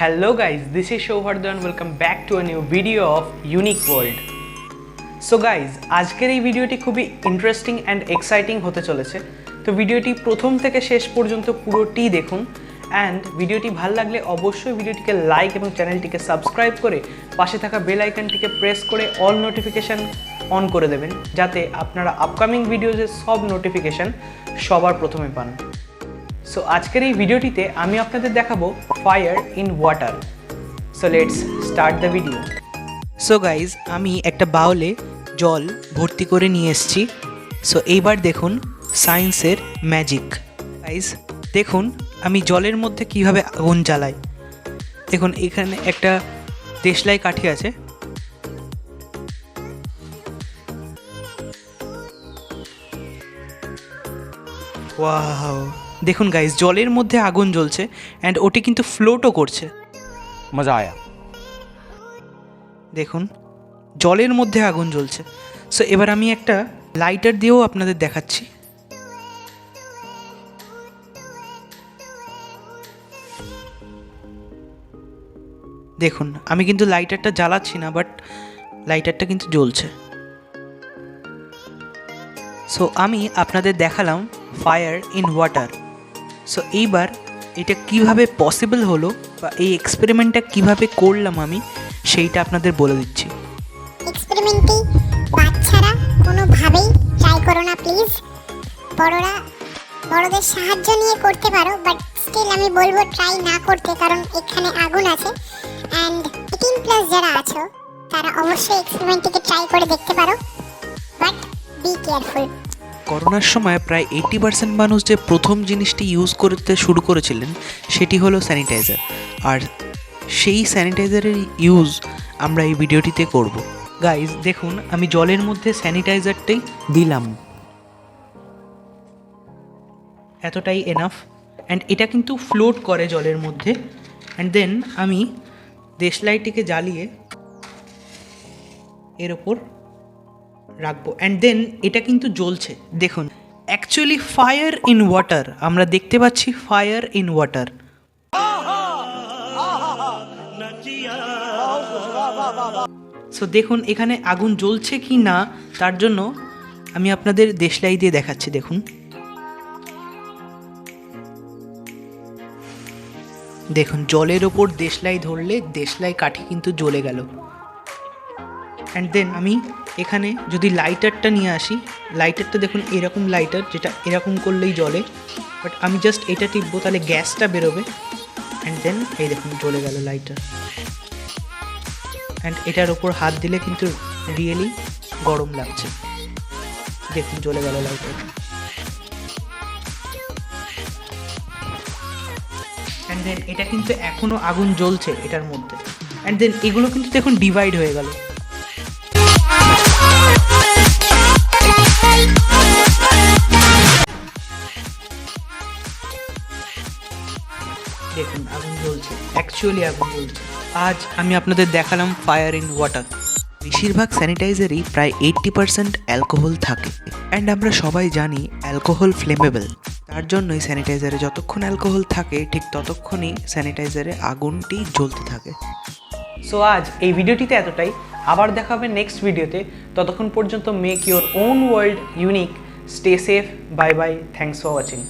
Hello guys, this is Showhardhan and welcome back to a new video of Unique World. So guys, আজকের এই ভিডিওটি খুবই interesting and exciting হতে চলেছে। তো ভিডিওটি প্রথম থেকে শেষ পর্যন্ত পুরোটি দেখুন অ্যান্ড ভিডিওটি ভালো লাগলে অবশ্যই ভিডিওটিকে লাইক এবং চ্যানেলটিকে সাবস্ক্রাইব করে পাশে থাকা বেল আইকনটিকে প্রেস করে অল নোটিফিকেশান অন করে দেবেন যাতে আপনারা আপকামিং ভিডিওজের সব নোটিফিকেশান সবার প্রথমে পান। সো আজকের এই ভিডিওটিতে আমি আপনাদের দেখাবো fire in water. So let's start the video. So guys, আমি একটা বাউলে জল ভর্তি করে নিয়ে এসেছি। সো এইবার দেখুন সায়েন্সের ম্যাজিক। গাইজ দেখুন আমি জলের মধ্যে কিভাবে আগুন জ্বালাই। দেখুন এখানে একটা দেশলাই কাঠি আছে। ওয়াও, দেখুন গাইজ জলের মধ্যে আগুন জ্বলছে অ্যান্ড ওটি কিন্তু ফ্লোটও করছে। মজা আয়া। দেখুন জলের মধ্যে আগুন জ্বলছে। সো এবার আমি একটা লাইটার দিয়েও আপনাদের দেখাচ্ছি। দেখুন আমি কিন্তু লাইটারটা জ্বালাচ্ছি না, বাট লাইটারটা কিন্তু জ্বলছে। সো আমি আপনাদের দেখালাম ফায়ার ইন ওয়াটার। সো এইবার এটা কিভাবে পসিবল হলো বা এই এক্সপেরিমেন্টটা কিভাবে করলাম আমি সেইটা আপনাদের বলে দিচ্ছি। এক্সপেরিমেন্টটি বাচ্চারা কোনোভাবেই ট্রাই করো না প্লিজ। বড়দের সাহায্য নিয়ে করতে পারো, বাট স্টিল আমি বলবো ট্রাই না করতে, কারণ এখানে আগুন আছে অ্যান্ড 18+ যারা আছো তারা অবশ্যই এক্সপেরিমেন্টটিকে ট্রাই করে দেখতে পারো, বাট বি কেয়ারফুল। করোনার সময় প্রায় 80% মানুষ যে প্রথম জিনিসটি ইউজ করতে শুরু করেছিলেন সেটি হলো স্যানিটাইজার, আর সেই স্যানিটাইজারের ইউজ আমরা এই ভিডিওটিতে করব। গাইজ দেখুন আমি জলের মধ্যে স্যানিটাইজারটাই দিলাম, এতটাই এনাফ। অ্যান্ড এটা কিন্তু ফ্লোট করে জলের মধ্যে। অ্যান্ড দেন আমি দেশলাইটিকে জ্বালিয়ে এর ওপর রাখবো অ্যান্ড দেন এটা কিন্তু জ্বলছে। দেখুন অ্যাকচুয়ালি ফায়ার ইন ওয়াটার, আমরা দেখতে পাচ্ছি ফায়ার ইন ওয়াটার। সো দেখুন এখানে আগুন জ্বলছে কি না তার জন্য আমি আপনাদের দেশলাই দিয়ে দেখাচ্ছি। দেখুন দেখুন জলের ওপর দেশলাই ধরলে দেশলাই কাঠি কিন্তু জ্বলে গেল। অ্যান্ড দেন আমি এখানে যদি লাইটারটা নিয়ে আসি, লাইটারটা দেখুন এরকম লাইটার, যেটা এরকম করলেই জ্বলে, বাট আমি জাস্ট এটা টিপবো তাহলে গ্যাসটা বেরোবে। অ্যান্ড দেন এই দেখুন জ্বলে গেল লাইটার। অ্যান্ড এটার ওপর হাত দিলে কিন্তু রিয়েলি গরম লাগছে। দেখুন জ্বলে গেল লাইটার। অ্যান্ড দেন এটা কিন্তু এখনও আগুন জ্বলছে এটার মধ্যে। অ্যান্ড দেন এগুলো কিন্তু দেখুন ডিভাইড হয়ে গেল। দেখুন আগুন জ্বলছে, অ্যাকচুয়ালি আগুন জ্বলছে। আজ আমি আপনাদের দেখালাম ফায়ার ইন ওয়াটার। বেশিরভাগ স্যানিটাইজারই প্রায় 80% অ্যালকোহল থাকে অ্যান্ড আমরা সবাই জানি অ্যালকোহল ফ্লেমেবল। তার জন্যই স্যানিটাইজারে যতক্ষণ অ্যালকোহল থাকে ঠিক ততক্ষণই স্যানিটাইজারে আগুনটি জ্বলতে থাকে। সো আজ এই ভিডিওটিতে এতটাই, আবার দেখা হবে নেক্সট ভিডিওতে। ততক্ষণ পর্যন্ত make your own world unique, stay safe, bye bye, thanks for watching.